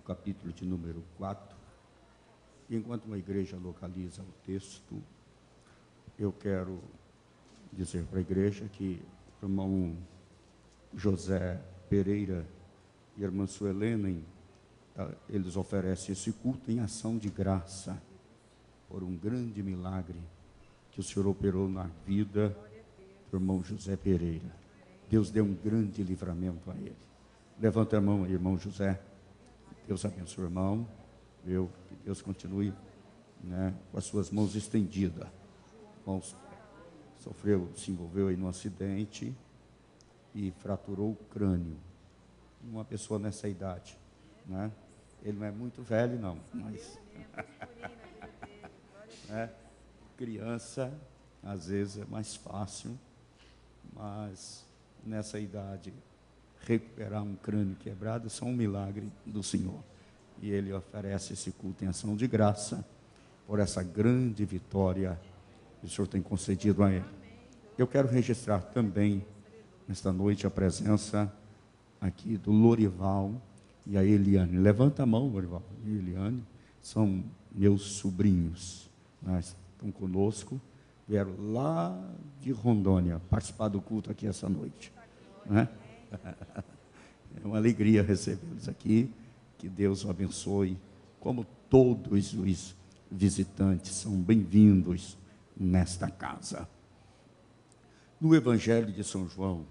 capítulo de número 4. E enquanto uma igreja localiza o texto, eu quero dizer para a igreja que o irmão José Pereira e a irmã Suelene, eles oferecem esse culto em ação de graça por um grande milagre que o Senhor operou na vida do irmão José Pereira. Deus deu um grande livramento a ele. Levanta a mão aí, irmão José. Deus abençoe o irmão. Que Deus continue, com as suas mãos estendidas. O irmão se envolveu aí num acidente e fraturou o crânio. Uma pessoa nessa idade, Ele não é muito velho, não, mas criança, às vezes é mais fácil, mas nessa idade, recuperar um crânio quebrado é só um milagre do Senhor. E Ele oferece esse culto em ação de graça por essa grande vitória que o Senhor tem concedido a ele. Eu quero registrar também, nesta noite, a presença aqui do Lorival e a Eliane. Levanta a mão, Lorival e Eliane, são meus sobrinhos, estão conosco, vieram lá de Rondônia participar do culto aqui essa noite. É uma alegria recebê-los aqui, que Deus o abençoe, como todos os visitantes são bem-vindos nesta casa. No Evangelho de São João,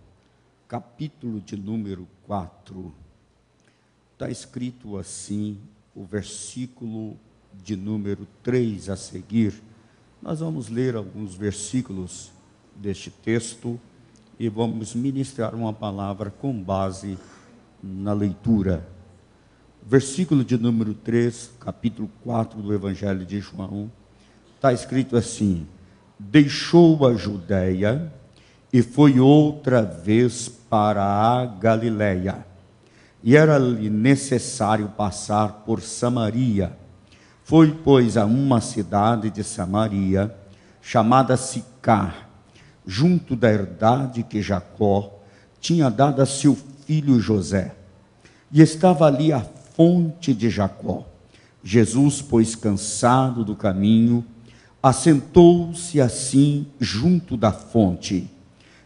capítulo de número 4, está escrito assim, o versículo de número 3 a seguir. Nós vamos ler alguns versículos deste texto e vamos ministrar uma palavra com base na leitura. Versículo de número 3, capítulo 4 do Evangelho de João, está escrito assim: deixou a Judéia e foi outra vez para a Galileia. E era-lhe necessário passar por Samaria. Foi, pois, a uma cidade de Samaria, chamada Sicar, junto da herdade que Jacó tinha dado a seu filho José. E estava ali a fonte de Jacó. Jesus, pois, cansado do caminho, assentou-se assim junto da fonte.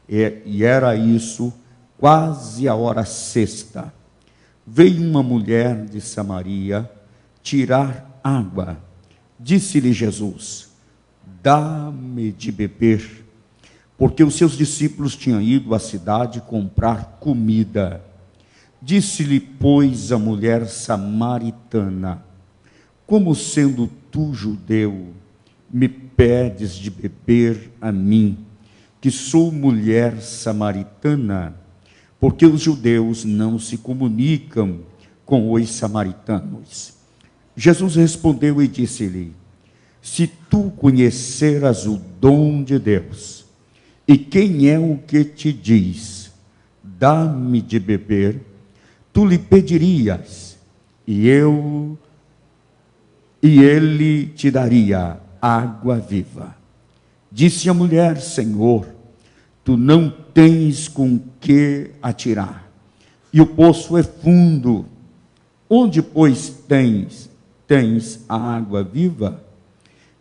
E era isso quase a hora sexta. Veio uma mulher de Samaria tirar água. Disse-lhe Jesus: dá-me de beber, porque os seus discípulos tinham ido à cidade comprar comida. Disse-lhe, pois, a mulher samaritana: como sendo tu judeu, me pedes de beber a mim, que sou mulher samaritana? Porque os judeus não se comunicam com os samaritanos. Jesus respondeu e disse-lhe: se tu conheceras o dom de Deus, e quem é o que te diz, dá-me de beber, tu lhe pedirias, e ele te daria água viva. Disse a mulher: Senhor, tu não tens com que atirar, e o poço é fundo. Onde, pois, tens a água viva?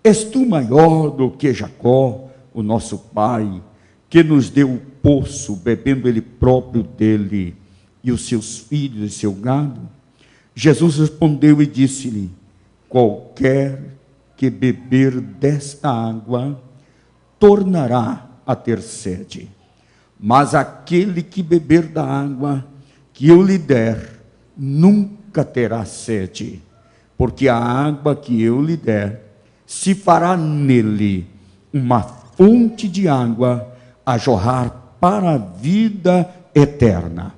És tu maior do que Jacó, o nosso pai, que nos deu o poço, bebendo ele próprio dele, e os seus filhos e seu gado? Jesus respondeu e disse-lhe: qualquer que beber desta água tornará a ter sede, mas aquele que beber da água que eu lhe der nunca terá sede, porque a água que eu lhe der se fará nele uma fonte de água a jorrar para a vida eterna.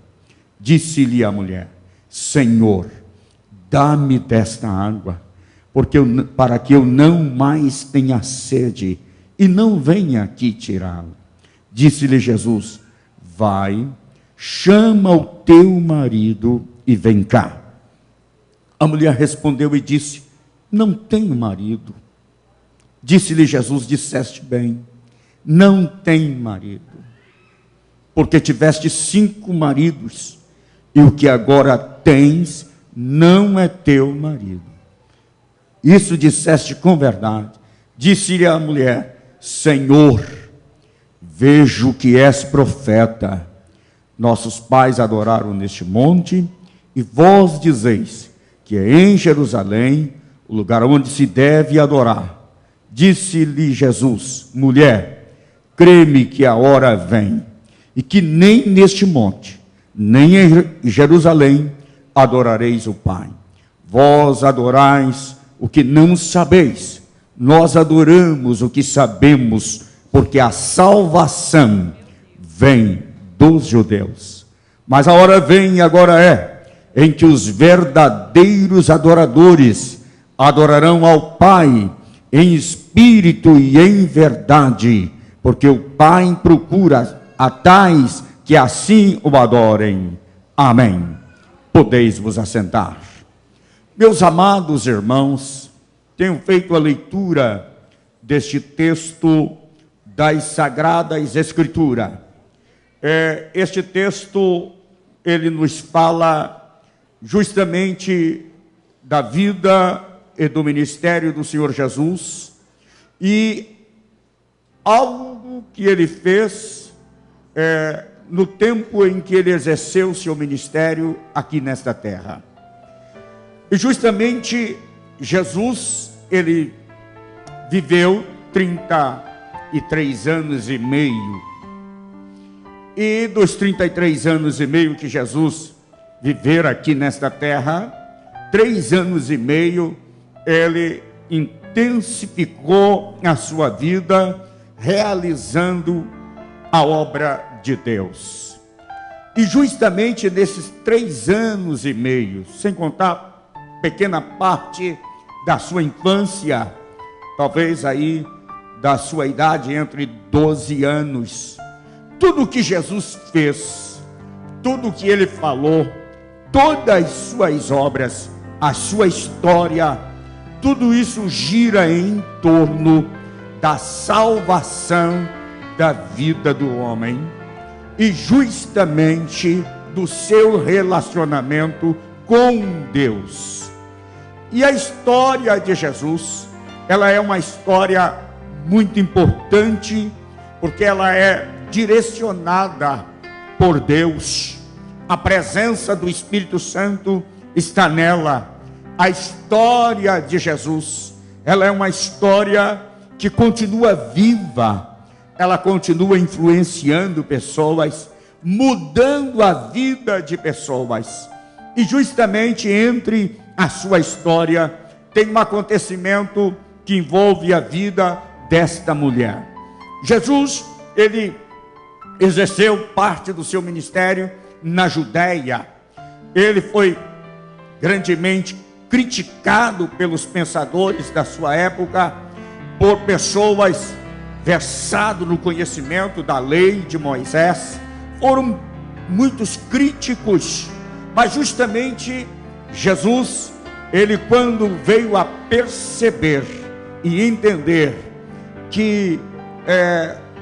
Disse-lhe a mulher: Senhor, dá-me desta água, para que eu não mais tenha sede e não venha aqui tirá-la. Disse-lhe Jesus: vai, chama o teu marido e vem cá. A mulher respondeu e disse: não tenho marido. Disse-lhe Jesus: disseste bem, não tem marido, porque tiveste 5 maridos, e o que agora tens não é teu marido. Isso disseste com verdade. Disse-lhe a mulher: Senhor, vejo que és profeta. Nossos pais adoraram neste monte, e vós dizeis que é em Jerusalém o lugar onde se deve adorar. Disse-lhe Jesus: mulher, crê-me que a hora vem, e que nem neste monte, nem em Jerusalém adorareis o Pai. Vós adorais o que não sabeis, nós adoramos o que sabemos, porque a salvação vem dos judeus. Mas a hora vem, e agora é, em que os verdadeiros adoradores adorarão ao Pai em espírito e em verdade, porque o Pai procura a tais que assim o adorem. Amém. Podeis vos assentar. Meus amados irmãos, tenho feito a leitura deste texto das Sagradas Escrituras. Este texto, ele nos fala justamente da vida e do ministério do Senhor Jesus, e algo que ele fez no tempo em que ele exerceu seu ministério aqui nesta terra. E justamente Jesus, ele viveu 33 anos e meio. E dos 33 anos e meio que Jesus viver aqui nesta terra, 3 anos e meio, ele intensificou a sua vida realizando a obra de Deus. E justamente nesses 3 anos e meio, sem contar pequena parte da sua infância, talvez aí da sua idade entre 12 anos, tudo o que Jesus fez, tudo o que ele falou, todas as suas obras, a sua história, tudo isso gira em torno da salvação da vida do homem e justamente do seu relacionamento com Deus. E a história de Jesus, ela é uma história muito importante, porque ela é direcionada por Deus. A presença do Espírito Santo está nela. A história de Jesus, ela é uma história que continua viva, ela continua influenciando pessoas, mudando a vida de pessoas. E justamente entre a sua história tem um acontecimento que envolve a vida desta mulher. Jesus, ele exerceu parte do seu ministério na Judéia. Ele foi grandemente criticado pelos pensadores da sua época, por pessoas versadas no conhecimento da lei de Moisés. Foram muitos críticos, mas justamente Jesus, ele quando veio a perceber e entender que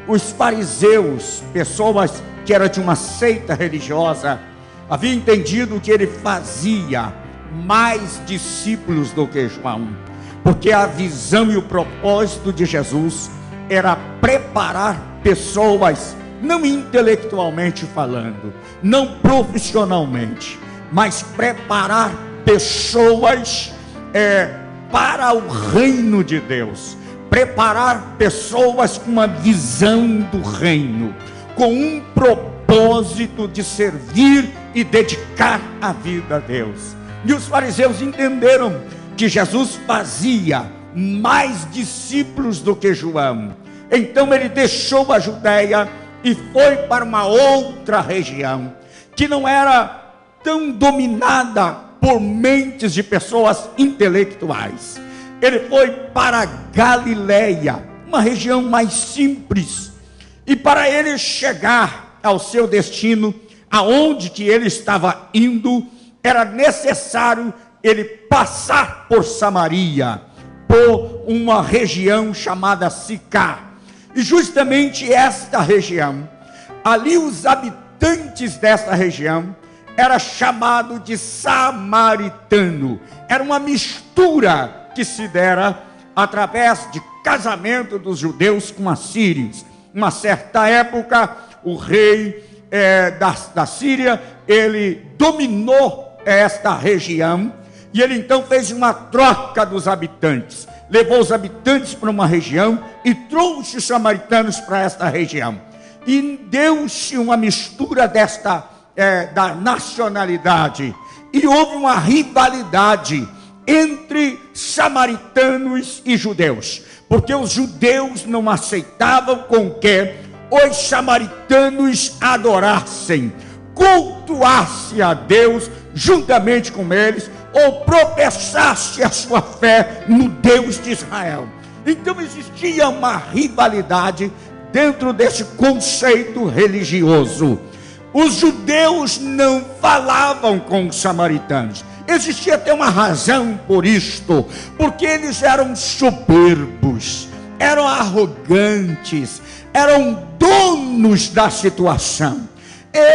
os fariseus, pessoas que eram de uma seita religiosa, haviam entendido que ele fazia mais discípulos do que João, porque a visão e o propósito de Jesus era preparar pessoas, não intelectualmente falando, não profissionalmente, mas preparar pessoas para o reino de Deus, preparar pessoas com uma visão do reino, com um propósito de servir e dedicar a vida a Deus. E os fariseus entenderam que Jesus fazia mais discípulos do que João. Então ele deixou a Judéia e foi para uma outra região, que não era tão dominada por mentes de pessoas intelectuais. Ele foi para Galileia, uma região mais simples. E para ele chegar ao seu destino, aonde que ele estava indo, era necessário ele passar por Samaria, por uma região chamada Sicar. E justamente esta região, ali os habitantes desta região era chamado de samaritano. Era uma mistura que se dera através de casamento dos judeus com assírios. Uma certa época, o rei da Síria, ele dominou esta região, e ele então fez uma troca dos habitantes. Levou os habitantes para uma região e trouxe os samaritanos para esta região. E deu-se uma mistura da nacionalidade. E houve uma rivalidade entre samaritanos e judeus. Porque os judeus não aceitavam com que os samaritanos adorassem, cultuasse a Deus juntamente com eles, ou professasse a sua fé no Deus de Israel. Então existia uma rivalidade dentro desse conceito religioso. Os judeus não falavam com os samaritanos. Existia até uma razão por isto, porque eles eram soberbos, eram arrogantes, eram donos da situação.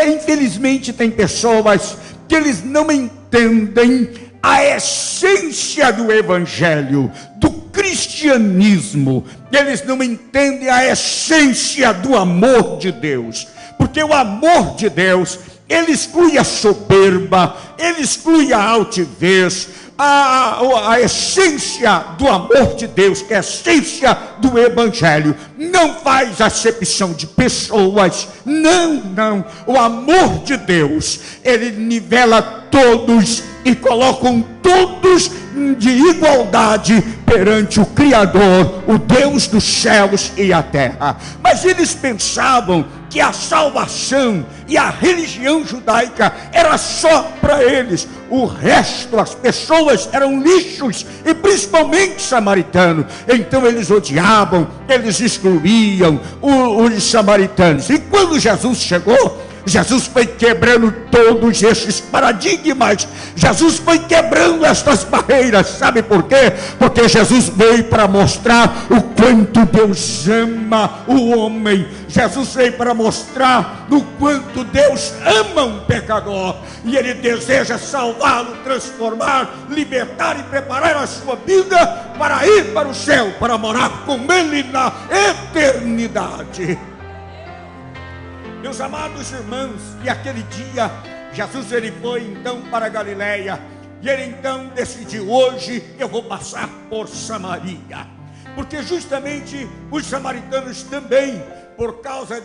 Infelizmente tem pessoas que eles não entendem a essência do evangelho, do cristianismo. Eles não entendem a essência do amor de Deus, porque o amor de Deus, ele exclui a soberba, ele exclui a altivez. A essência do amor de Deus, que é a essência do evangelho, não faz acepção de pessoas. Não. O amor de Deus, ele nivela todos e coloca todos de igualdade perante o Criador, o Deus dos céus e a terra. Mas eles pensavam que a salvação e a religião judaica era só para eles. O resto, as pessoas eram lixos, e principalmente samaritanos. Então eles odiavam, eles excluíam os samaritanos. E quando Jesus chegou, Jesus foi quebrando todos esses paradigmas. Jesus foi quebrando estas barreiras. Sabe por quê? Porque Jesus veio para mostrar o quanto Deus ama o homem. Jesus veio para mostrar o quanto Deus ama um pecador, e Ele deseja salvá-lo, transformar, libertar e preparar a sua vida para ir para o céu, para morar com Ele na eternidade. Meus amados irmãos, e aquele dia Jesus ele foi então para a Galileia, e ele então decidiu: hoje eu vou passar por Samaria, porque justamente os samaritanos também, por causa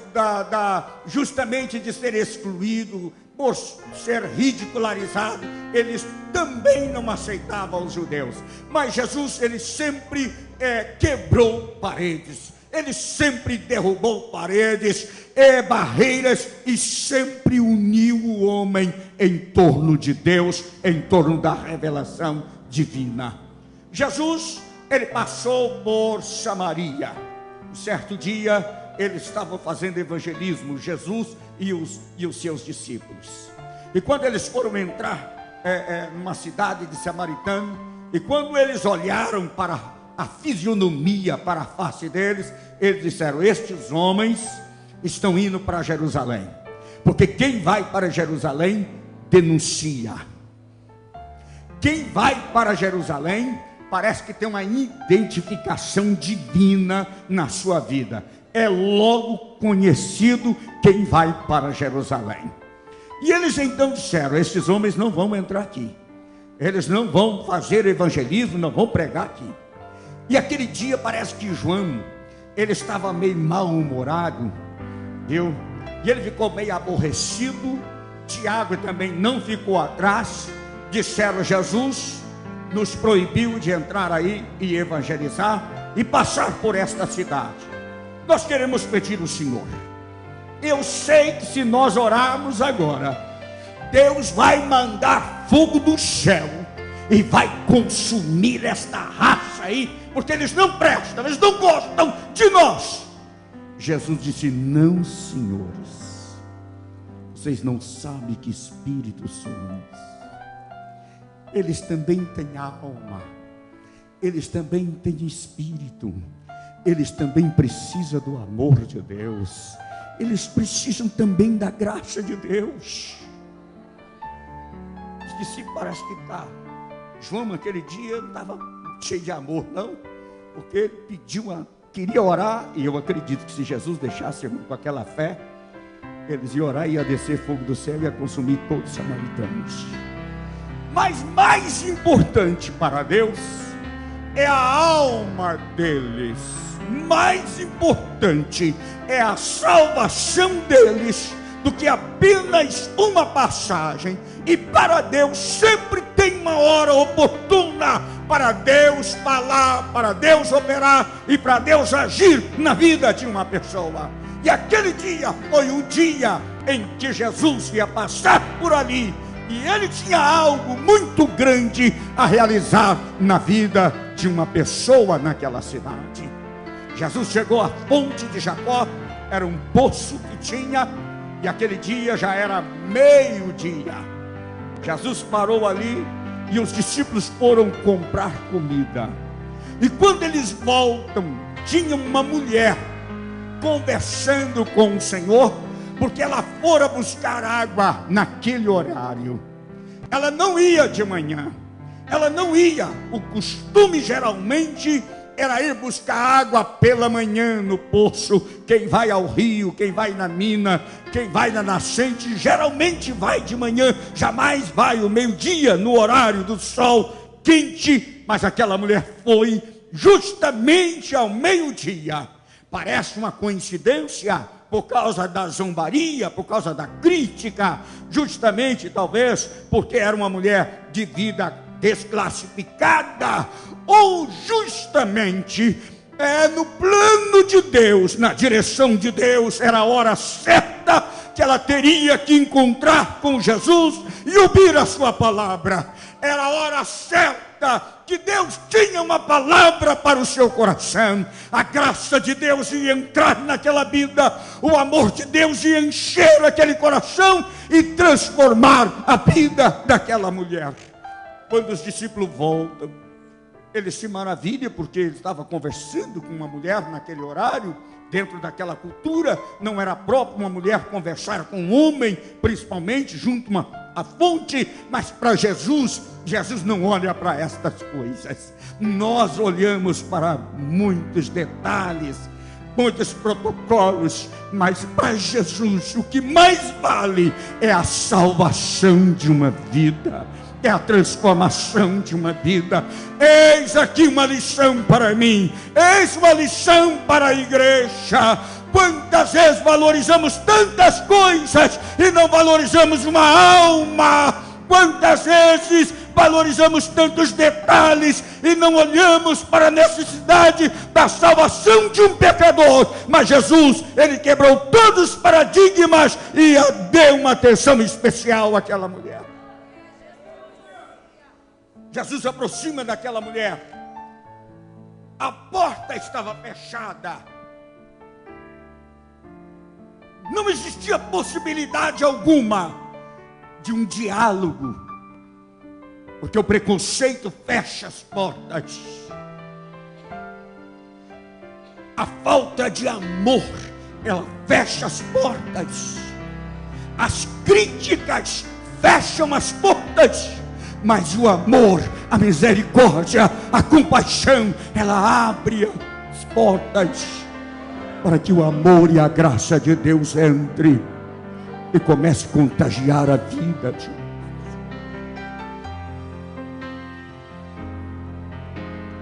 justamente de ser excluído, por ser ridicularizado, eles também não aceitavam os judeus. Mas Jesus ele sempre quebrou paredes. Ele sempre derrubou paredes, barreiras, e sempre uniu o homem em torno de Deus, em torno da revelação divina. Jesus, ele passou por Samaria. Um certo dia, eles estavam fazendo evangelismo, Jesus e os seus discípulos. E quando eles foram entrar numa cidade de samaritano, e quando eles olharam para a fisionomia, para a face deles, eles disseram: estes homens estão indo para Jerusalém, porque quem vai para Jerusalém denuncia. Quem vai para Jerusalém parece que tem uma identificação divina na sua vida. É logo conhecido quem vai para Jerusalém. E eles então disseram: estes homens não vão entrar aqui, eles não vão fazer evangelismo, não vão pregar aqui. E aquele dia parece que João, ele estava meio mal-humorado, viu? E ele ficou meio aborrecido. Tiago também não ficou atrás. Disseram: Jesus nos proibiu de entrar aí e evangelizar e passar por esta cidade. Nós queremos pedir ao Senhor. Eu sei que se nós orarmos agora, Deus vai mandar fogo do céu e vai consumir esta raça aí, porque eles não prestam, eles não gostam de nós. Jesus disse: não, senhores, vocês não sabem que espírito somos. Eles também têm alma, eles também têm espírito, eles também precisam do amor de Deus, eles precisam também da graça de Deus. os discípulos parece que está. João, naquele dia, não estava cheio de amor, não, porque ele pediu, queria orar, e eu acredito que se Jesus deixasse com aquela fé, eles iam orar e ia descer fogo do céu e ia consumir todos os samaritanos. Mas mais importante para Deus é a alma deles. Mais importante é a salvação deles do que apenas uma passagem. E para Deus sempre tem uma hora oportuna para Deus falar, para Deus operar e para Deus agir na vida de uma pessoa. E aquele dia foi o dia em que Jesus ia passar por ali, e ele tinha algo muito grande a realizar na vida de uma pessoa naquela cidade. Jesus chegou à fonte de Jacó, era um poço que tinha, e aquele dia já era meio-dia. Jesus parou ali e os discípulos foram comprar comida. E quando eles voltam, tinha uma mulher conversando com o Senhor, porque ela fora buscar água naquele horário. Ela não ia de manhã, ela não ia. O costume geralmente era ir buscar água pela manhã no poço. Quem vai ao rio, quem vai na mina, quem vai na nascente, geralmente vai de manhã, jamais vai ao meio-dia, no horário do sol quente. Mas aquela mulher foi justamente ao meio-dia. Parece uma coincidência, por causa da zombaria, por causa da crítica, justamente talvez porque era uma mulher de vida desclassificada, ou justamente no plano de Deus, na direção de Deus, era a hora certa que ela teria que encontrar com Jesus e ouvir a sua palavra. Era a hora certa que Deus tinha uma palavra para o seu coração. A graça de Deus ia entrar naquela vida, o amor de Deus ia encher aquele coração e transformar a vida daquela mulher. Quando os discípulos voltam, eles se maravilham, porque ele estava conversando com uma mulher naquele horário. Dentro daquela cultura, não era próprio uma mulher conversar com um homem, principalmente junto à fonte. Mas para Jesus, Jesus não olha para estas coisas. Nós olhamos para muitos detalhes, muitos protocolos, mas para Jesus o que mais vale é a salvação de uma vida, é a transformação de uma vida. Eis aqui uma lição para mim, eis uma lição para a igreja. Quantas vezes valorizamos tantas coisas e não valorizamos uma alma? Quantas vezes valorizamos tantos detalhes e não olhamos para a necessidade da salvação de um pecador? Mas Jesus, ele quebrou todos os paradigmas e deu uma atenção especial àquela mulher. Jesus se aproxima daquela mulher. A porta estava fechada. Não existia possibilidade alguma de um diálogo, porque o preconceito fecha as portas. A falta de amor, ela fecha as portas. As críticas fecham as portas. Mas o amor, a misericórdia, a compaixão, ela abre as portas para que o amor e a graça de Deus entre e comece a contagiar a vida de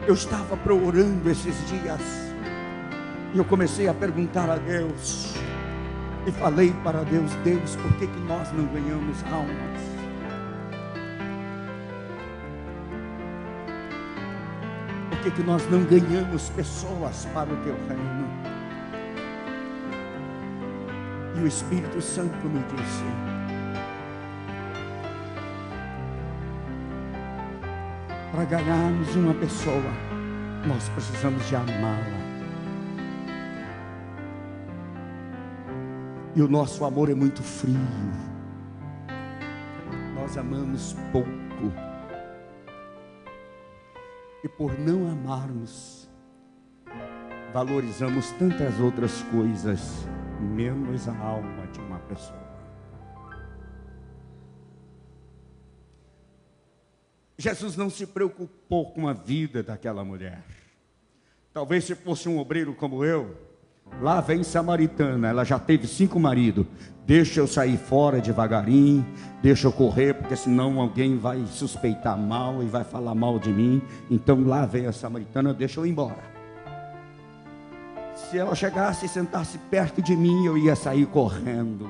Eu estava orando esses dias e eu comecei a perguntar a Deus e falei para Deus: Deus, por que nós não ganhamos almas? Por que nós não ganhamos pessoas para o teu reino? E o Espírito Santo me disse: para ganharmos uma pessoa, nós precisamos de amá-la. E o nosso amor é muito frio. Nós amamos pouco. E por não amarmos, valorizamos tantas outras coisas, menos a alma de uma pessoa. Jesus não se preocupou com a vida daquela mulher. Talvez se fosse um obreiro como eu, lá vem samaritana, ela já teve 5 maridos, deixa eu sair fora devagarinho, deixa eu correr, porque senão alguém vai suspeitar mal e vai falar mal de mim. Então lá vem a samaritana, deixa eu ir embora. Se ela chegasse e sentasse perto de mim, eu ia sair correndo.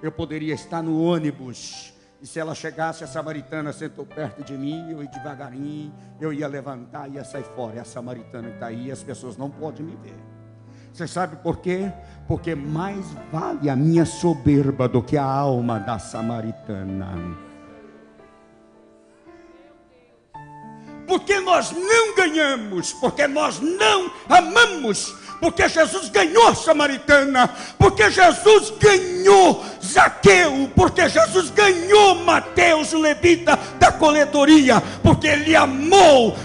Eu poderia estar no ônibus, e se ela chegasse, a samaritana sentou perto de mim, eu ia devagarinho, eu ia levantar e ia sair fora. E a samaritana está aí, as pessoas não podem me ver. Você sabe por quê? Porque mais vale a minha soberba do que a alma da samaritana. Porque nós não ganhamos, porque nós não amamos, porque Jesus ganhou a samaritana, porque Jesus ganhou Zaqueu, porque Jesus ganhou Mateus, o levita da coletoria, porque ele amou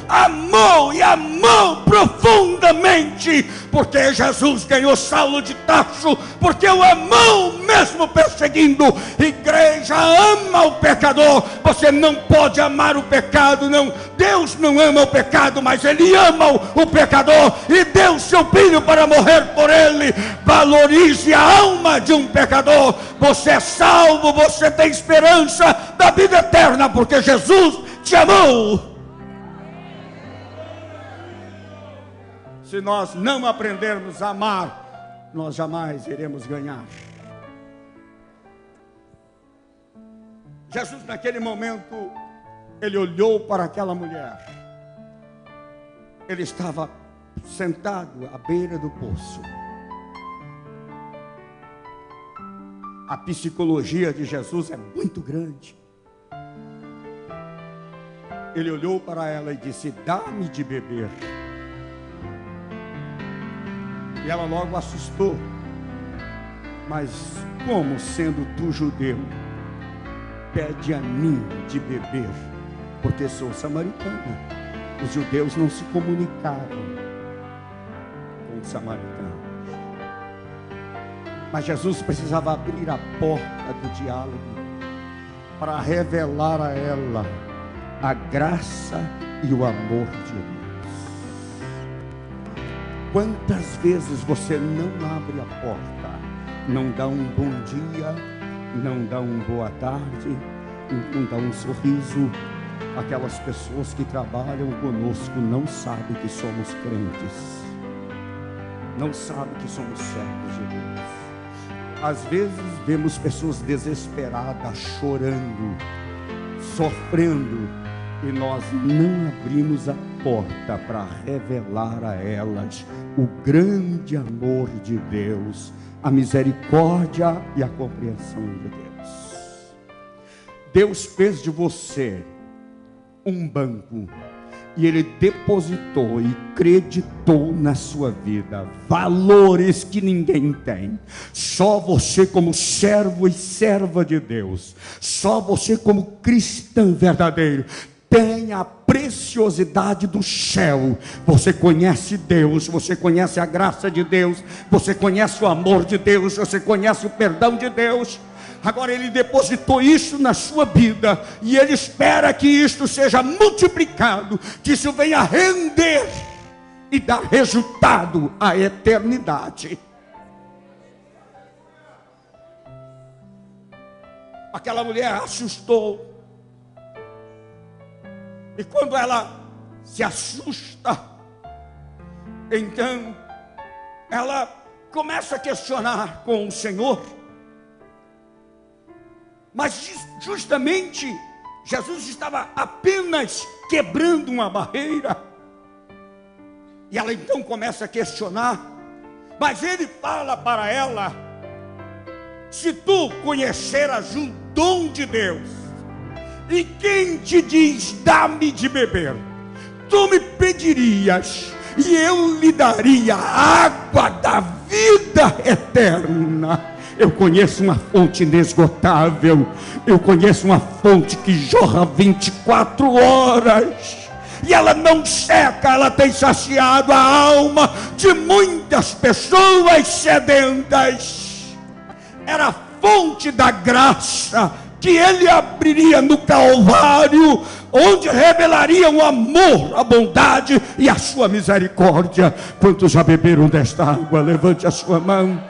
e amou profundamente, porque Jesus ganhou Saulo de Tarso, porque o amou mesmo perseguindo. Igreja, ama o pecador. Você não pode amar o pecado, não. Deus não ama o pecado, mas Ele ama o pecador e deu seu filho para morrer por ele. Valorize a alma de um pecador. Você é salvo, você tem esperança da vida eterna, porque Jesus te amou. Se nós não aprendermos a amar, nós jamais iremos ganhar. Jesus, naquele momento, ele olhou para aquela mulher. Ele estava sentado à beira do poço. A psicologia de Jesus é muito grande. Ele olhou para ela e disse: dá-me de beber. E ela logo assustou. Mas como, sendo tu judeu, pede a mim de beber? Porque sou samaritana. Os judeus não se comunicaram com os samaritanos. Mas Jesus precisava abrir a porta do diálogo para revelar a ela a graça e o amor de Deus. Quantas vezes você não abre a porta, não dá um bom dia, não dá uma boa tarde, não dá um sorriso? Aquelas pessoas que trabalham conosco não sabem que somos crentes, não sabem que somos servos de Deus. Às vezes vemos pessoas desesperadas, chorando, sofrendo, e nós não abrimos a porta para revelar a elas o grande amor de Deus, a misericórdia e a compreensão de Deus. Deus fez de você um banco, e Ele depositou e creditou na sua vida valores que ninguém tem. Só você, como servo e serva de Deus, só você, como cristão verdadeiro, tem a preciosidade do céu. Você conhece Deus, você conhece a graça de Deus, você conhece o amor de Deus, você conhece o perdão de Deus. Agora Ele depositou isso na sua vida, e Ele espera que isto seja multiplicado, que isso venha render e dar resultado à eternidade. Aquela mulher assustou, e quando ela se assusta, então ela começa a questionar com o Senhor. Mas justamente Jesus estava apenas quebrando uma barreira, e ela então começa a questionar. Mas Ele fala para ela: se tu conheceras o dom de Deus, e quem te diz dá-me de beber, tu me pedirias, e eu lhe daria a água da vida eterna. Eu conheço uma fonte inesgotável, eu conheço uma fonte que jorra 24 horas, e ela não seca, ela tem saciado a alma de muitas pessoas sedentas. Era a fonte da graça que ele abriria no Calvário, onde revelaria o amor, a bondade e a sua misericórdia. Quantos já beberam desta água? Levante a sua mão.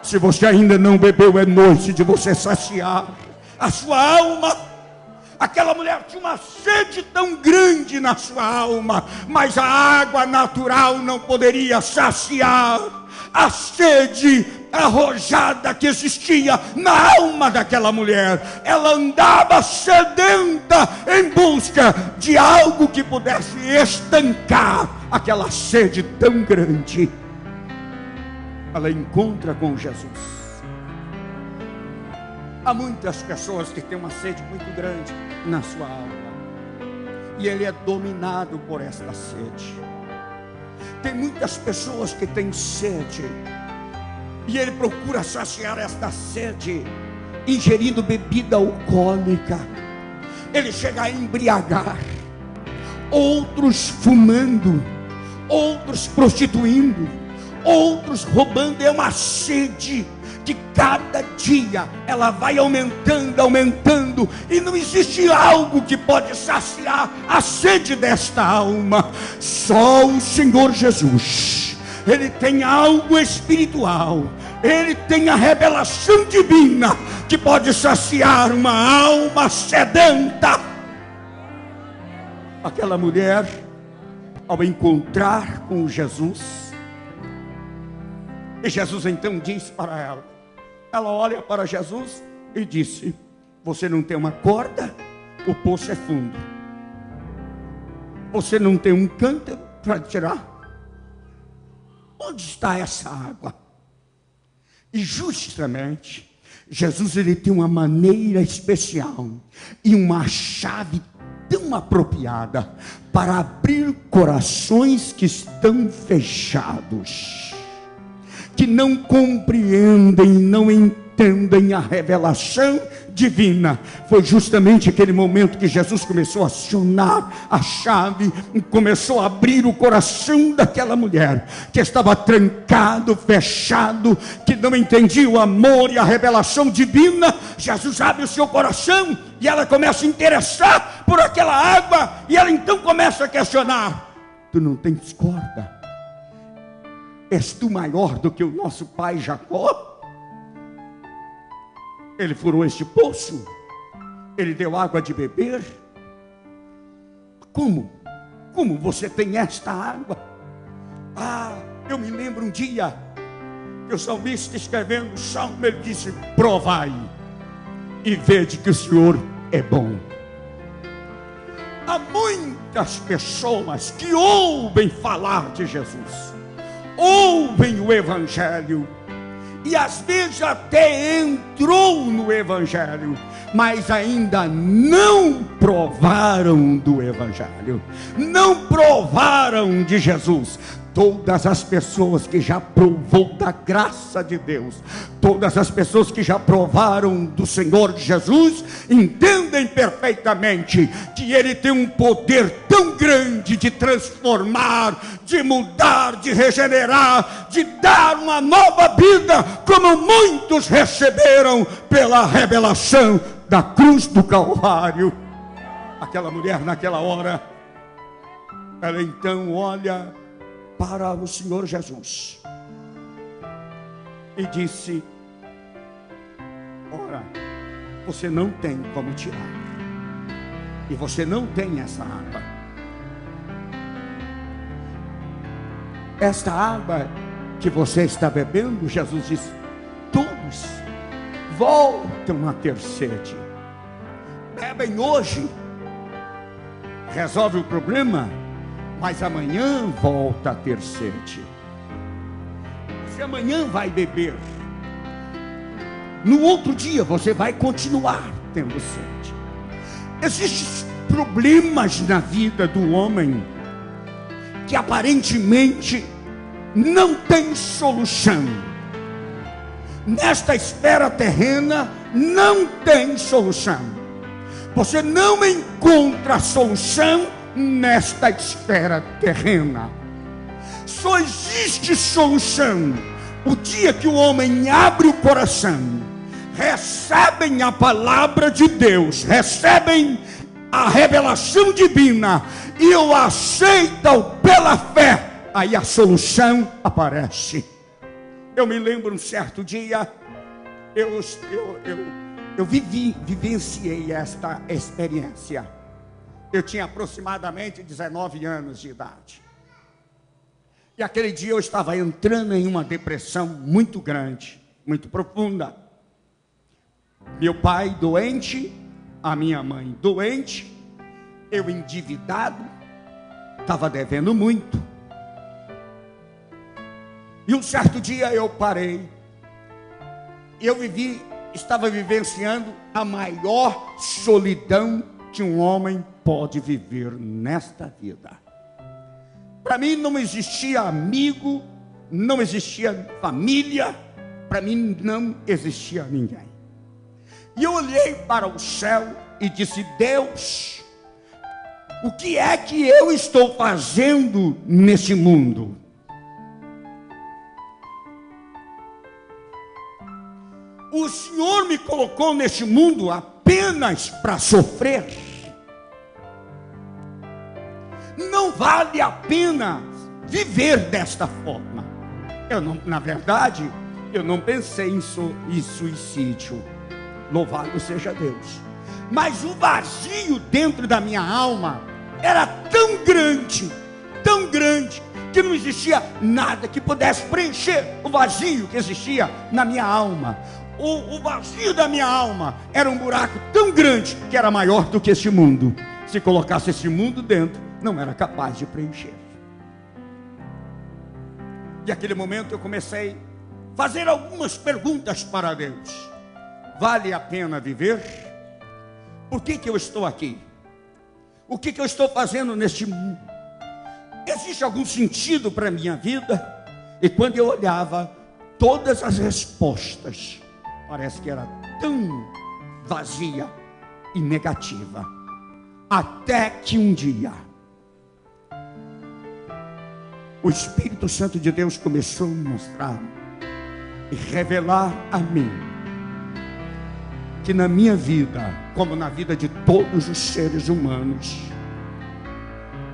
Se você ainda não bebeu, é noite de você saciar a sua alma. Aquela mulher tinha uma sede tão grande na sua alma, mas a água natural não poderia saciar a sede arrojada que existia na alma daquela mulher. Ela andava sedenta em busca de algo que pudesse estancar aquela sede tão grande. Ela encontra com Jesus. Há muitas pessoas que têm uma sede muito grande na sua alma, e ele é dominado por esta sede. Tem muitas pessoas que têm sede, e ele procura saciar esta sede ingerindo bebida alcoólica. Ele chega a embriagar, outros fumando, outros prostituindo, outros roubando. É uma sede que cada dia ela vai aumentando, e não existe algo que pode saciar a sede desta alma. Só o Senhor Jesus, ele tem algo espiritual, ele tem a revelação divina que pode saciar uma alma sedenta. Aquela mulher, ao encontrar com Jesus, e Jesus então disse para ela olha para Jesus e disse: você não tem uma corda? O poço é fundo. Você não tem um cântaro para tirar? Onde está essa água? E justamente Jesus, ele tem uma maneira especial e uma chave tão apropriada para abrir corações que estão fechados, que não compreendem, não entendem a revelação divina. Foi justamente aquele momento que Jesus começou a acionar a chave e começou a abrir o coração daquela mulher que estava trancado, fechado, que não entendia o amor e a revelação divina. Jesus abre o seu coração e ela começa a interessar por aquela água, e ela então começa a questionar: tu não tens corda? És tu maior do que o nosso pai Jacó? Ele furou este poço, ele deu água de beber. Como você tem esta água? Eu me lembro um dia que o salmista, escrevendo o salmo, ele disse: provai e vede que o Senhor é bom. Há muitas pessoas que ouvem falar de Jesus, ouvem o Evangelho, e às vezes até entrou no Evangelho, mas ainda não provaram do Evangelho, não provaram de Jesus. Todas as pessoas que já provou da graça de Deus, todas as pessoas que já provaram do Senhor Jesus, entendem perfeitamente que Ele tem um poder tão grande de transformar, de mudar, de regenerar, de dar uma nova vida, como muitos receberam pela revelação da cruz do Calvário. Aquela mulher, naquela hora, ela então olha para o Senhor Jesus e disse: ora, você não tem como tirar, e você não tem essa água. Esta água que você está bebendo, Jesus disse, todos voltam a ter sede. Bebem hoje, resolve o problema, mas amanhã volta a ter sede. Você amanhã vai beber, no outro dia você vai continuar tendo sede. Existem problemas na vida do homem que aparentemente não tem solução. Nesta esfera terrena não tem solução. Você não encontra solução nesta esfera terrena. Só existe solução o dia que o homem abre o coração, recebem a palavra de Deus, recebem a revelação divina e o aceitam pela fé, aí a solução aparece. Eu me lembro um certo dia, eu vivenciei esta experiência. Eu tinha aproximadamente 19 anos de idade. E aquele dia eu estava entrando em uma depressão muito grande, muito profunda. Meu pai doente, a minha mãe doente, eu endividado, estava devendo muito. E um certo dia eu parei. Estava vivenciando a maior solidão que um homem pode viver nesta vida. Para mim não existia amigo, não existia família, para mim não existia ninguém. E eu olhei para o céu e disse: Deus, o que é que eu estou fazendo nesse mundo? O Senhor me colocou neste mundo apenas para sofrer. Não vale a pena viver desta forma. Na verdade, eu não pensei em suicídio. Louvado seja Deus. Mas o vazio dentro da minha alma era tão grande, que não existia nada que pudesse preencher o vazio que existia na minha alma. O vazio da minha alma era um buraco tão grande que era maior do que este mundo. Se colocasse esse mundo dentro, não era capaz de preencher. E naquele momento eu comecei a fazer algumas perguntas para Deus. Vale a pena viver? Por que eu estou aqui? O que eu estou fazendo neste mundo? Existe algum sentido para a minha vida? E quando eu olhava, todas as respostas parece que era tão vazia e negativa. Até que um dia o Espírito Santo de Deus começou a mostrar e revelar a mim que na minha vida, como na vida de todos os seres humanos,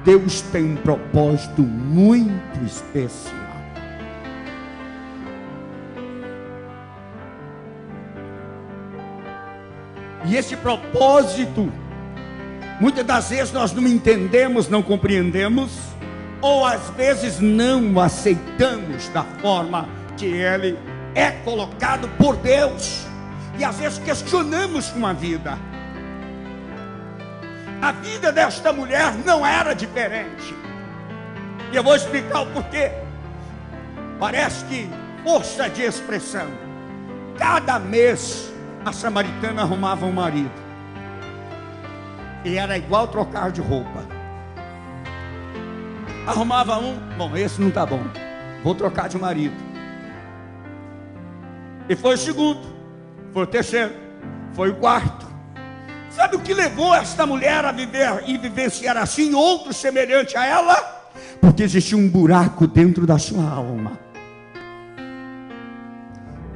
Deus tem um propósito muito especial. E esse propósito, muitas das vezes nós não entendemos, não compreendemos, ou às vezes não aceitamos da forma que ele é colocado por Deus. E às vezes questionamos com a vida. A vida desta mulher não era diferente. E eu vou explicar o porquê. Parece que força de expressão. Cada mês a samaritana arrumava um marido. E era igual trocar de roupa. Arrumava um, bom, esse não está bom, vou trocar de marido. E foi o segundo, foi o terceiro, foi o quarto. Sabe o que levou esta mulher a viver e vivenciar assim outro semelhante a ela? Porque existia um buraco dentro da sua alma.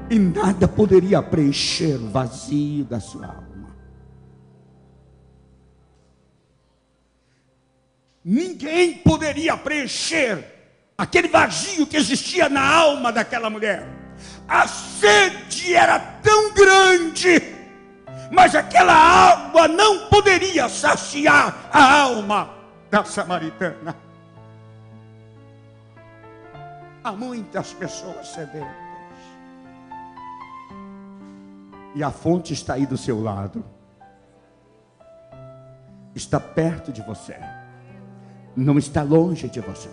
E nada poderia preencher o vazio da sua alma. Ninguém poderia preencher aquele vazio que existia na alma daquela mulher. A sede era tão grande, mas aquela água não poderia saciar a alma da samaritana. Há muitas pessoas sedentas. E a fonte está aí do seu lado. Está perto de você. Não está longe de você.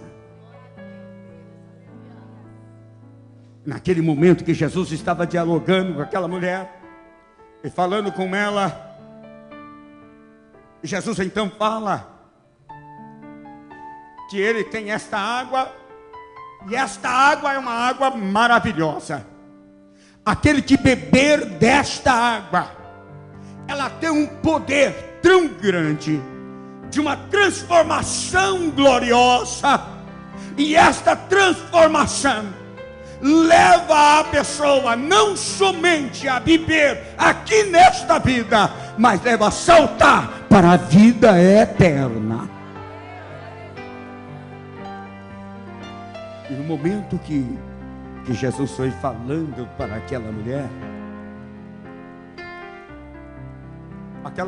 Naquele momento que Jesus estava dialogando com aquela mulher e falando com ela, Jesus então fala que ele tem esta água, e esta água é uma água maravilhosa. Aquele que beber desta água, ela tem um poder tão grande, de uma transformação gloriosa. E esta transformação leva a pessoa não somente a viver aqui nesta vida, mas leva a saltar para a vida eterna. E no momento que Jesus foi falando para aquela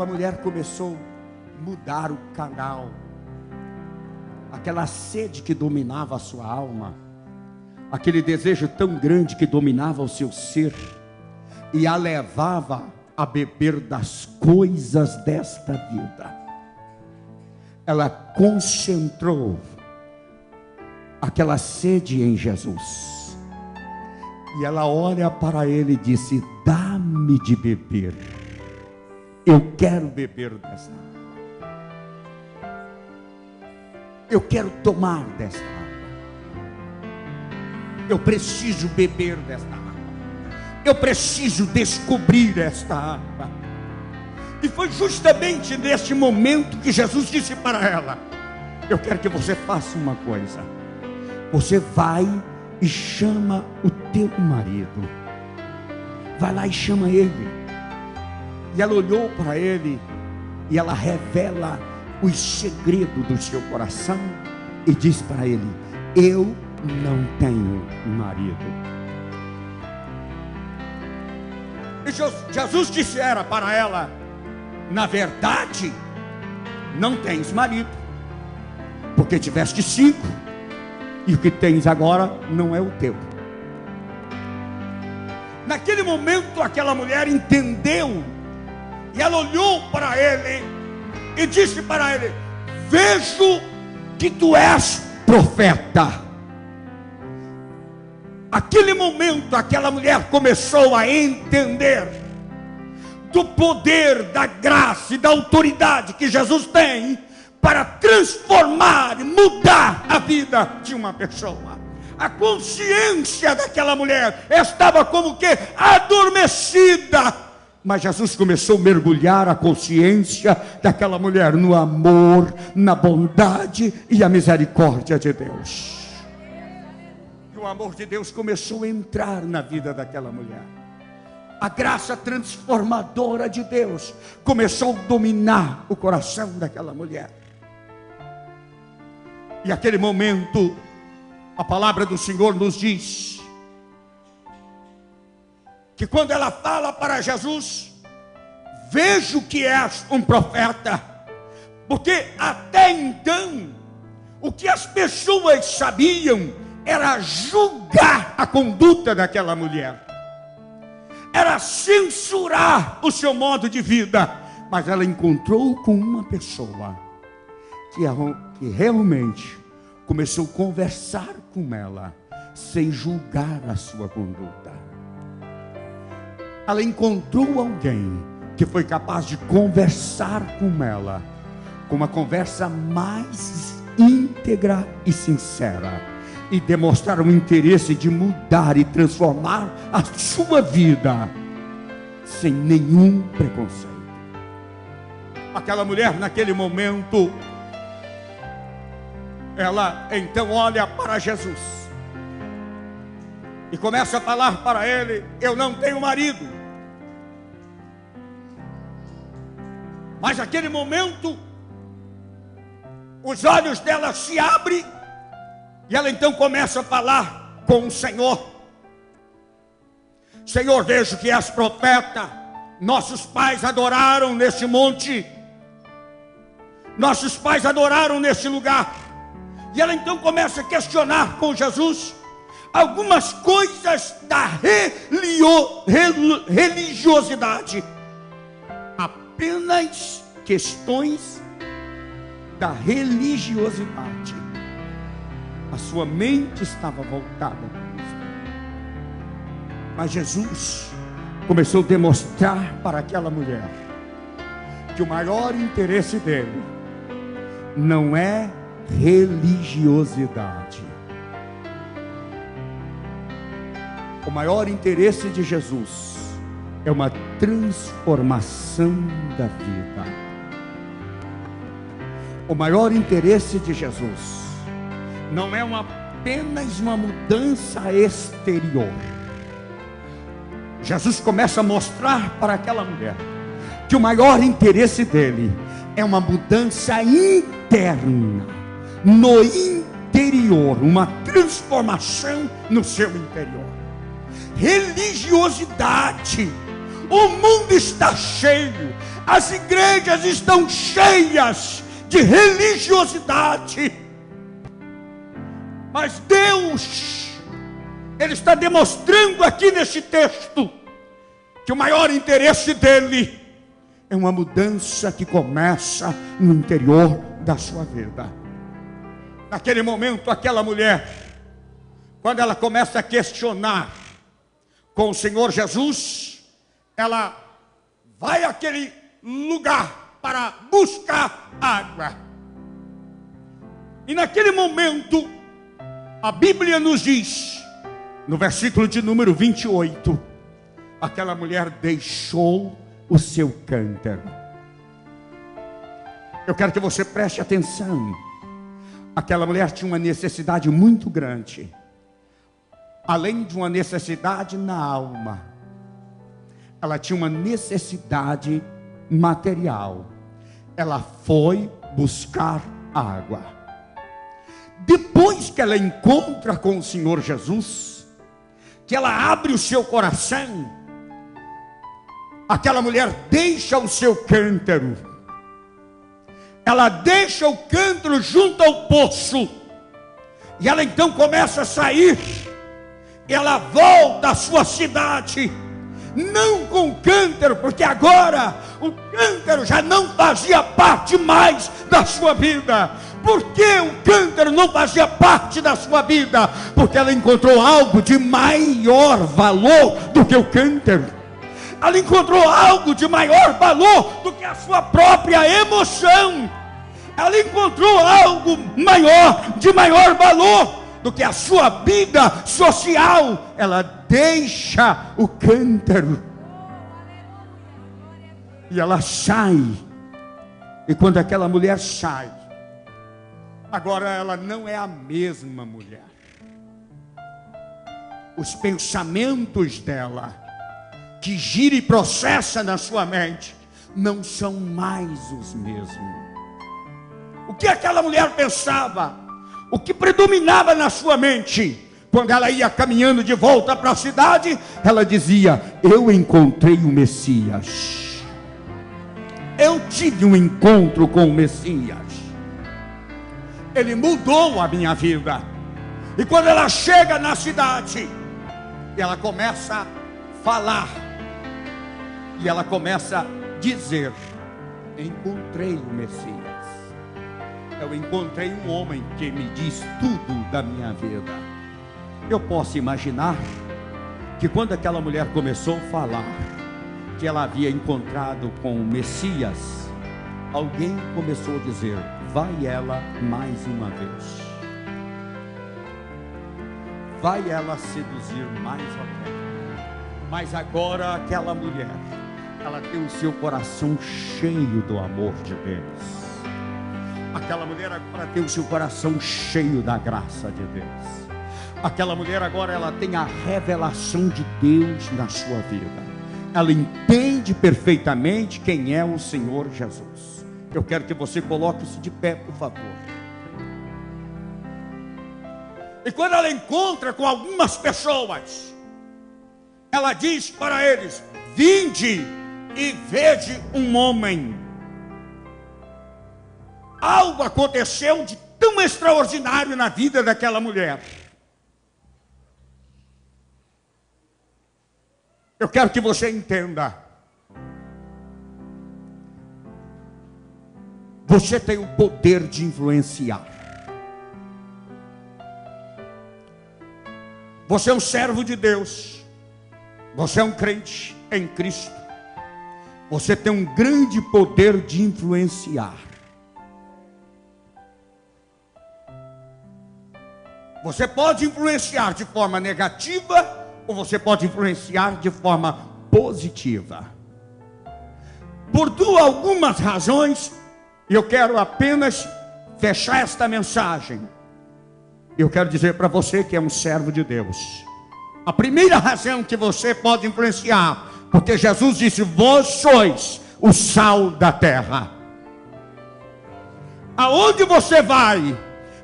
mulher começou a mudar o canal. Aquela sede que dominava a sua alma, aquele desejo tão grande que dominava o seu ser, e a levava a beber das coisas desta vida. Ela concentrou aquela sede em Jesus, e ela olha para ele e disse: dá-me de beber, eu quero beber dessa água. Eu quero tomar desta água. Eu preciso beber desta água. Eu preciso descobrir esta água. E foi justamente neste momento que Jesus disse para ela: eu quero que você faça uma coisa. Você vai e chama o teu marido. Vai lá e chama ele. E ela olhou para ele e ela revela os segredos do seu coração e diz para ele: eu não tenho marido. E Jesus dissera para ela: na verdade, não tens marido, porque tiveste 5, e o que tens agora não é o teu. Naquele momento aquela mulher entendeu, e ela olhou para ele e disse para ele: vejo que tu és profeta. Aquele momento aquela mulher começou a entender do poder, da graça e da autoridade que Jesus tem para transformar e mudar a vida de uma pessoa. A consciência daquela mulher estava como que adormecida, mas Jesus começou a mergulhar a consciência daquela mulher no amor, na bondade e a misericórdia de Deus. E o amor de Deus começou a entrar na vida daquela mulher. A graça transformadora de Deus começou a dominar o coração daquela mulher. E aquele momento, a palavra do Senhor nos diz que quando ela fala para Jesus: vejo que és um profeta, porque até então o que as pessoas sabiam era julgar a conduta daquela mulher, era censurar o seu modo de vida, mas ela encontrou com uma pessoa que realmente começou a conversar com ela sem julgar a sua conduta. Ela encontrou alguém que foi capaz de conversar com ela, com uma conversa mais íntegra e sincera, e demonstrar um interesse de mudar e transformar a sua vida, sem nenhum preconceito. Aquela mulher naquele momento, ela então olha para Jesus e começa a falar para ele: eu não tenho marido. Mas naquele momento, os olhos dela se abrem, e ela então começa a falar com o Senhor: Senhor, vejo que és profeta. Nossos pais adoraram neste monte, nossos pais adoraram neste lugar. E ela então começa a questionar com Jesus algumas coisas da religiosidade, apenas questões da religiosidade. A sua mente estava voltada para isso. Mas Jesus começou a demonstrar para aquela mulher que o maior interesse dele não é religiosidade. O maior interesse de Jesus é uma transformação da vida. O maior interesse de Jesus não é uma apenas uma mudança exterior. Jesus começa a mostrar para aquela mulher que o maior interesse dele é uma mudança interna, no interior, uma transformação no seu interior. Religiosidade, o mundo está cheio, as igrejas estão cheias de religiosidade, mas Deus, Ele está demonstrando aqui nesse texto que o maior interesse dele é uma mudança que começa no interior da sua vida. Naquele momento, aquela mulher, quando ela começa a questionar com o Senhor Jesus, ela vai àquele lugar para buscar água. E naquele momento, a Bíblia nos diz, no versículo de número 28, aquela mulher deixou o seu cântaro. Eu quero que você preste atenção. Aquela mulher tinha uma necessidade muito grande, além de uma necessidade na alma, ela tinha uma necessidade material. Ela foi buscar água. Depois que ela encontra com o Senhor Jesus, que ela abre o seu coração, aquela mulher deixa o seu cântaro, ela deixa o cântaro junto ao poço, e ela então começa a sair, ela volta à sua cidade, não com o cântaro, porque agora o cântaro já não fazia parte mais da sua vida. Por que o cântaro não fazia parte da sua vida? Porque ela encontrou algo de maior valor do que o cântaro. Ela encontrou algo de maior valor do que a sua própria emoção. Ela encontrou algo maior, de maior valor do que a sua vida social. Ela deixa o cântaro e ela sai. E quando aquela mulher sai, agora ela não é a mesma mulher. Os pensamentos dela, que gira e processa na sua mente, não são mais os mesmos. O que aquela mulher pensava, o que predominava na sua mente, quando ela ia caminhando de volta para a cidade, ela dizia: eu encontrei o Messias, eu tive um encontro com o Messias, ele mudou a minha vida. E quando ela chega na cidade, ela começa a falar, e ela começa a dizer: encontrei o Messias, eu encontrei um homem que me diz tudo da minha vida. Eu posso imaginar que quando aquela mulher começou a falar que ela havia encontrado com o Messias, alguém começou a dizer: vai ela mais uma vez, vai ela seduzir mais alguém. Mas agora aquela mulher, ela tem o seu coração cheio do amor de Deus. Aquela mulher agora tem o seu coração cheio da graça de Deus. Aquela mulher agora, ela tem a revelação de Deus na sua vida. Ela entende perfeitamente quem é o Senhor Jesus. Eu quero que você coloque-se de pé, por favor. E quando ela encontra com algumas pessoas, ela diz para eles: vinde e vede um homem. Algo aconteceu de tão extraordinário na vida daquela mulher. Eu quero que você entenda. Você tem o poder de influenciar. Você é um servo de Deus. Você é um crente em Cristo. Você tem um grande poder de influenciar. Você pode influenciar de forma negativa, ou você pode influenciar de forma positiva. Por algumas razões, eu quero apenas fechar esta mensagem Eu quero dizer para você que é um servo de Deus. A primeira razão que você pode influenciar, porque Jesus disse: vós sois o sal da terra. Aonde você vai,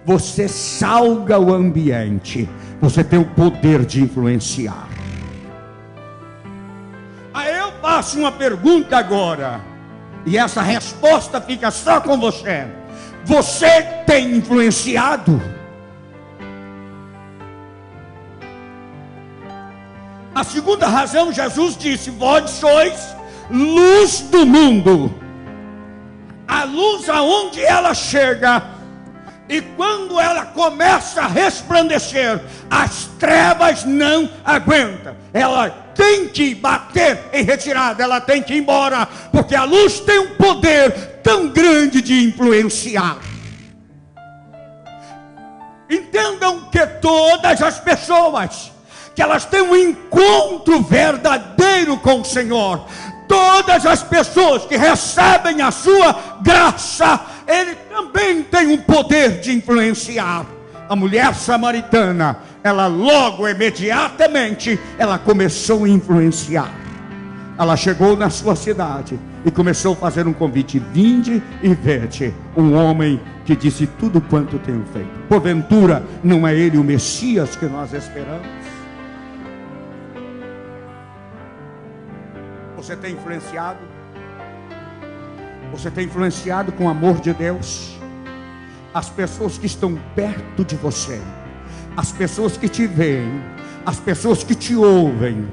você salga o ambiente. Você tem o poder de influenciar. Aí eu faço uma pergunta agora, e essa resposta fica só com você. Você tem influenciado? A segunda razão, Jesus disse: vós sois luz do mundo. A luz, aonde ela chega, e quando ela começa a resplandecer, as trevas não aguentam. Ela tem que bater em retirada, ela tem que ir embora, porque a luz tem um poder tão grande de influenciar. Entendam que todas as pessoas, que elas têm um encontro verdadeiro com o Senhor, todas as pessoas que recebem a sua graça, Ele também tem um poder de influenciar. A mulher samaritana, ela logo, imediatamente, ela começou a influenciar. Ela chegou na sua cidade e começou a fazer um convite: vinde e vede um homem que disse tudo quanto tenho feito. Porventura, não é ele o Messias que nós esperamos? Você tem influenciado? Você tem influenciado com o amor de Deus? As pessoas que estão perto de você, as pessoas que te veem, as pessoas que te ouvem,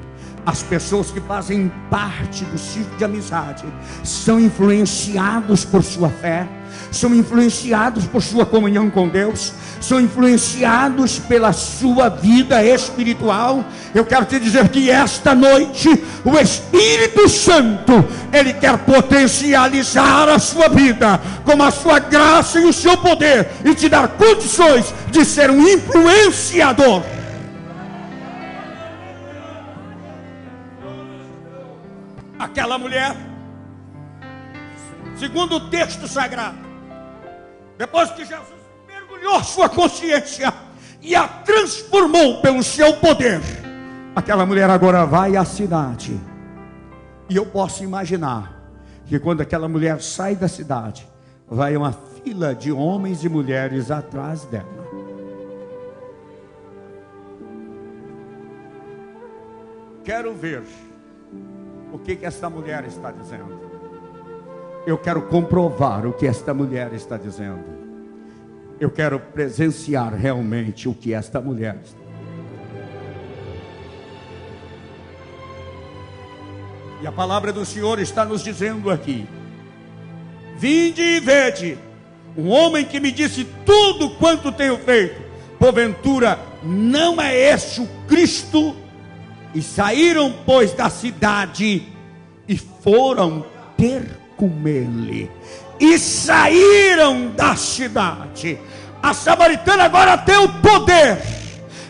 as pessoas que fazem parte do círculo de amizade, são influenciados por sua fé, são influenciados por sua comunhão com Deus, são influenciados pela sua vida espiritual. Eu quero te dizer que esta noite o Espírito Santo, Ele quer potencializar a sua vida com a sua graça e o seu poder, e te dar condições de ser um influenciador. Aquela mulher, segundo o texto sagrado, depois que Jesus mergulhou sua consciência e a transformou pelo seu poder, aquela mulher agora vai à cidade. E eu posso imaginar que quando aquela mulher sai da cidade, vai uma fila de homens e mulheres atrás dela. Quero ver o que esta mulher está dizendo. Eu quero comprovar o que esta mulher está dizendo. Eu quero presenciar realmente o que esta mulher está dizendo. E a palavra do Senhor está nos dizendo aqui: vinde e vede um homem que me disse tudo quanto tenho feito. Porventura, não é este o Cristo? E saíram, pois, da cidade e foram ter com ele. E saíram da cidade. A samaritana agora tem o poder,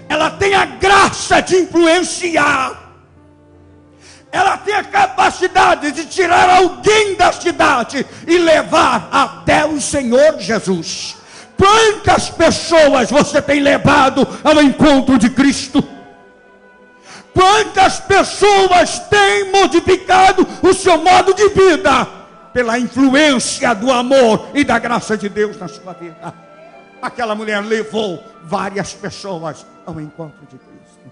ela tem a graça de influenciar, ela tem a capacidade de tirar alguém da cidade e levar até o Senhor Jesus. Quantas pessoas você tem levado ao encontro de Cristo? Quantas pessoas têm modificado o seu modo de vida pela influência do amor e da graça de Deus na sua vida? Aquela mulher levou várias pessoas ao encontro de Cristo.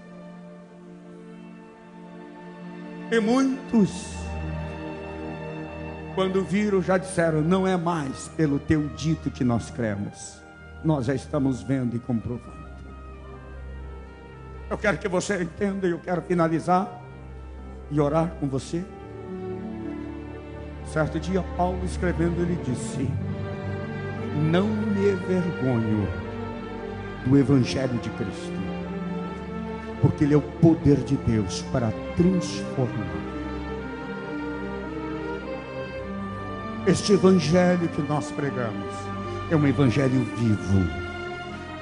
E muitos, quando viram, já disseram: não é mais pelo teu dito que nós cremos, nós já estamos vendo e comprovando. Eu quero que você entenda, e eu quero finalizar e orar com você. Certo dia, Paulo escrevendo, ele disse: não me envergonho do Evangelho de Cristo, porque ele é o poder de Deus para transformar. Este Evangelho que nós pregamos é um Evangelho vivo,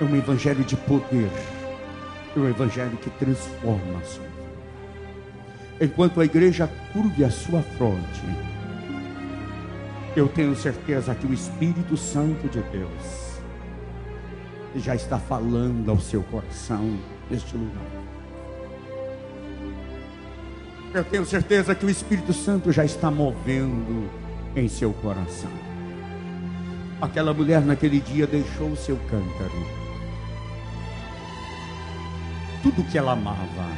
é um Evangelho de poder, é um Evangelho que transforma a sua vida. Enquanto a igreja curve a sua fronte, eu tenho certeza que o Espírito Santo de Deus já está falando ao seu coração neste lugar. Eu tenho certeza que o Espírito Santo já está movendo em seu coração. Aquela mulher naquele dia deixou o seu cântaro, tudo que ela amava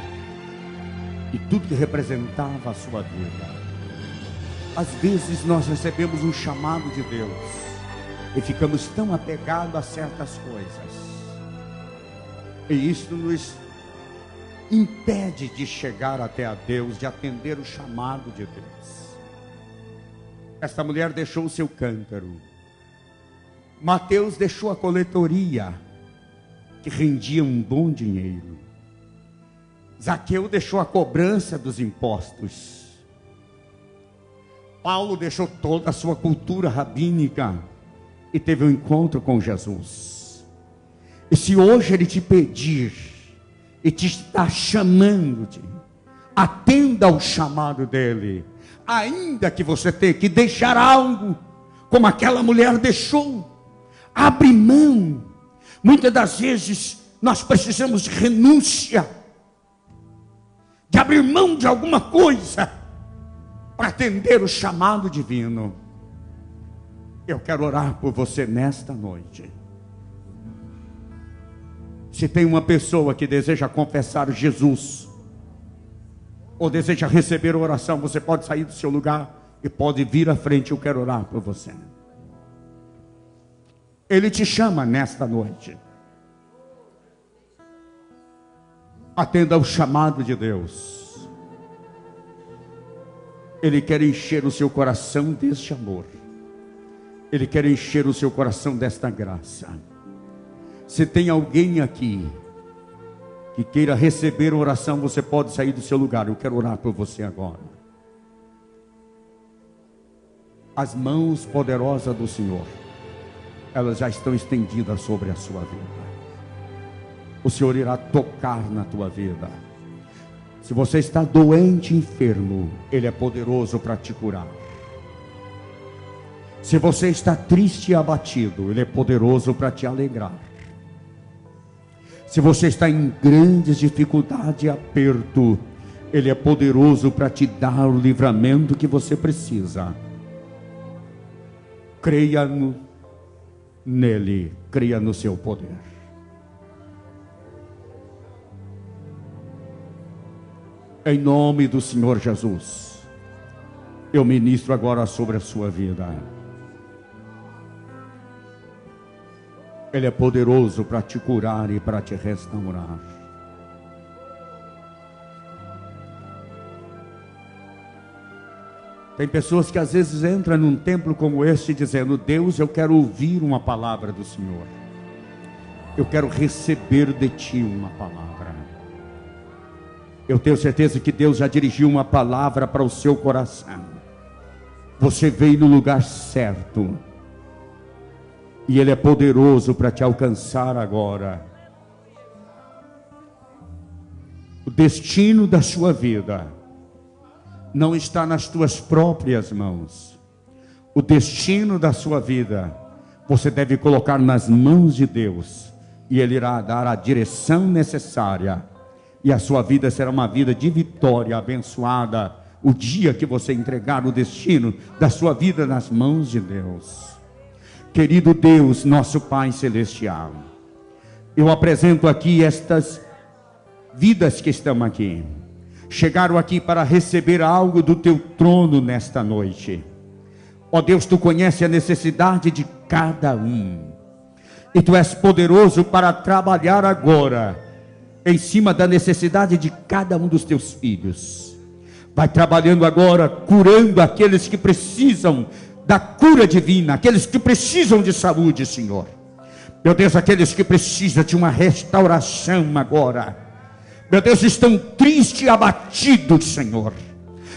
e tudo que representava a sua vida. Às vezes nós recebemos um chamado de Deus e ficamos tão apegados a certas coisas, e isso nos impede de chegar até a Deus, de atender o chamado de Deus. Esta mulher deixou o seu cântaro. Mateus deixou a coletoria, que rendia um bom dinheiro. Zaqueu deixou a cobrança dos impostos. Paulo deixou toda a sua cultura rabínica e teve um encontro com Jesus. E se hoje ele te pedir e te está chamando, atenda ao chamado dele, ainda que você tenha que deixar algo, como aquela mulher deixou. Abre mão. Muitas das vezes nós precisamos de renúncia, de abrir mão de alguma coisa para atender o chamado divino. Eu quero orar por você nesta noite. Se tem uma pessoa que deseja confessar Jesus, ou deseja receber oração, você pode sair do seu lugar e pode vir à frente. Eu quero orar por você. Ele te chama nesta noite. Atenda ao chamado de Deus. Ele quer encher o seu coração deste amor. Ele quer encher o seu coração desta graça. Se tem alguém aqui que queira receber oração, você pode sair do seu lugar. Eu quero orar por você agora. As mãos poderosas do Senhor, elas já estão estendidas sobre a sua vida. O Senhor irá tocar na tua vida. Se você está doente, enfermo, Ele é poderoso para te curar. Se você está triste e abatido, Ele é poderoso para te alegrar. Se você está em grandes dificuldades e aperto, Ele é poderoso para te dar o livramento que você precisa. Creia nele, creia no seu poder. Em nome do Senhor Jesus, eu ministro agora sobre a sua vida. Ele é poderoso para te curar e para te restaurar. Tem pessoas que às vezes entram num templo como este dizendo: Deus, eu quero ouvir uma palavra do Senhor. Eu quero receber de Ti uma palavra. Eu tenho certeza que Deus já dirigiu uma palavra para o seu coração. Você veio no lugar certo. E Ele é poderoso para te alcançar agora. O destino da sua vida não está nas tuas próprias mãos. O destino da sua vida você deve colocar nas mãos de Deus. E Ele irá dar a direção necessária. E a sua vida será uma vida de vitória, abençoada, o dia que você entregar o destino da sua vida nas mãos de Deus. Querido Deus, nosso Pai Celestial, eu apresento aqui estas vidas que estão aqui. Chegaram aqui para receber algo do Teu trono nesta noite. Ó Deus, Tu conheces a necessidade de cada um. E Tu és poderoso para trabalhar agora em cima da necessidade de cada um dos Teus filhos. Vai trabalhando agora, curando aqueles que precisam da cura divina, aqueles que precisam de saúde, Senhor. Meu Deus, aqueles que precisam de uma restauração agora. Meu Deus, estão tristes e abatidos, Senhor,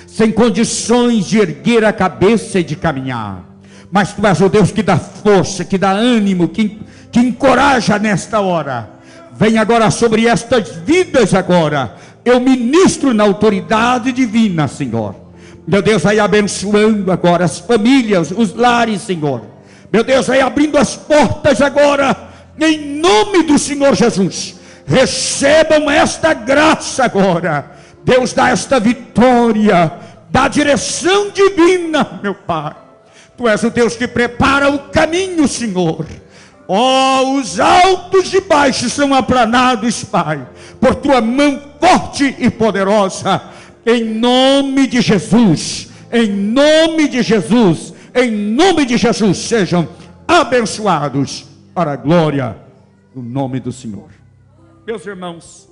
sem condições de erguer a cabeça e de caminhar. Mas Tu és o Deus que dá força, que dá ânimo, que encoraja nesta hora. Vem agora sobre estas vidas agora. Eu ministro na autoridade divina, Senhor. Meu Deus, vai abençoando agora as famílias, os lares, Senhor. Meu Deus, vai abrindo as portas agora em nome do Senhor Jesus. Recebam esta graça agora. Deus, dá esta vitória, dá direção divina, meu Pai. Tu és o Deus que prepara o caminho, Senhor. Os altos e baixos são aplanados, Pai, por tua mão forte e poderosa. Em nome de Jesus, em nome de Jesus, em nome de Jesus, sejam abençoados para a glória do nome do Senhor. Meus irmãos,